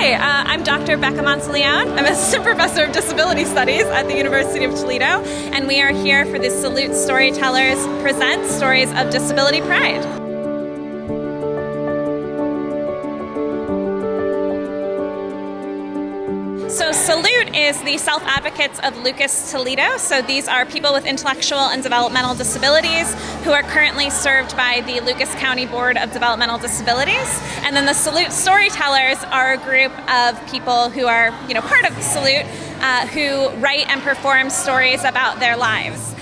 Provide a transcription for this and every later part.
Hi, I'm Dr. Becca Monteleone. I'm Assistant Professor of Disability Studies at the University of Toledo, and we are here for the Salute Storytellers Present Stories of Disability Pride. So Salute is the self-advocates of Lucas Toledo. So these are people with intellectual and developmental disabilities who are currently served by the Lucas County Board of Developmental Disabilities. And then the Salute Storytellers are a group of people who are, part of Salute, who write and perform stories about their lives.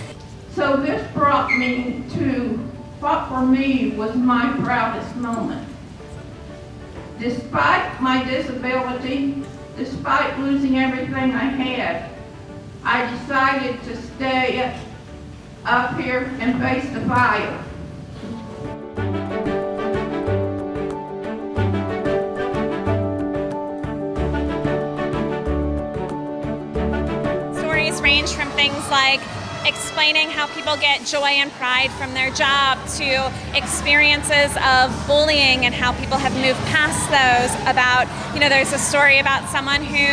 So this brought me to what for me was my proudest moment. Despite my disability, despite losing everything I had, I decided to stay up here and face the fire. Stories range from things like explaining how people get joy and pride from their job to experiences of bullying and how people have moved past those. About, there's a story about someone who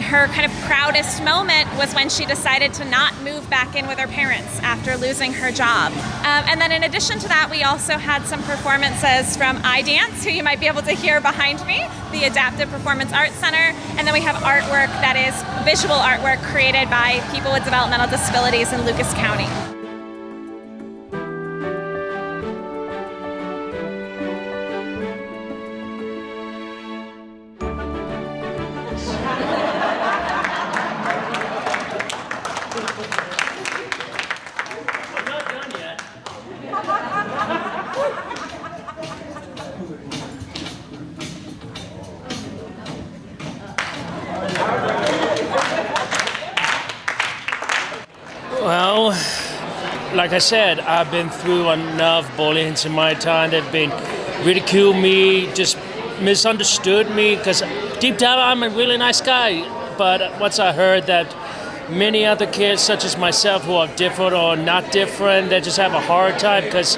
her kind of proudest moment was when she decided to not move back in with her parents after losing her job. And then in addition to that, we also had some performances from iDance, who you might be able to hear behind me, the Adaptive Performance Arts Center. And then we have artwork that is visual artwork created by people with developmental disabilities in Lucas County. Well, like I said, I've been through enough bullying in my time. They've been ridiculed me, just misunderstood me, because deep down I'm a really nice guy. But once I heard that many other kids, such as myself, who are different or not different, they just have a hard time because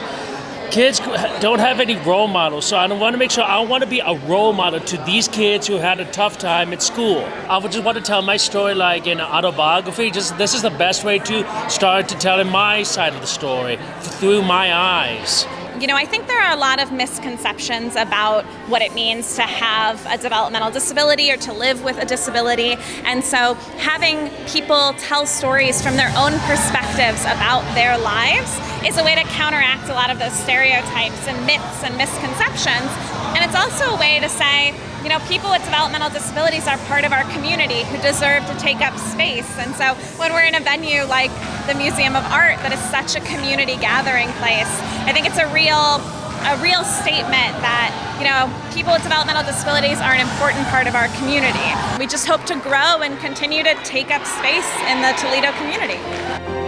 kids don't have any role models. So I want to make sure I want to be a role model to these kids who had a tough time at school. I would just want to tell my story like in an autobiography. This is the best way to start to telling my side of the story through my eyes. I think there are a lot of misconceptions about what it means to have a developmental disability or to live with a disability. And so having people tell stories from their own perspectives about their lives is a way to counteract a lot of those stereotypes and myths and misconceptions. And it's also a way to say, people with developmental disabilities are part of our community who deserve to take up space. And so when we're in a venue like the Museum of Art that is such a community gathering place, I think it's a real statement that, people with developmental disabilities are an important part of our community. We just hope to grow and continue to take up space in the Toledo community.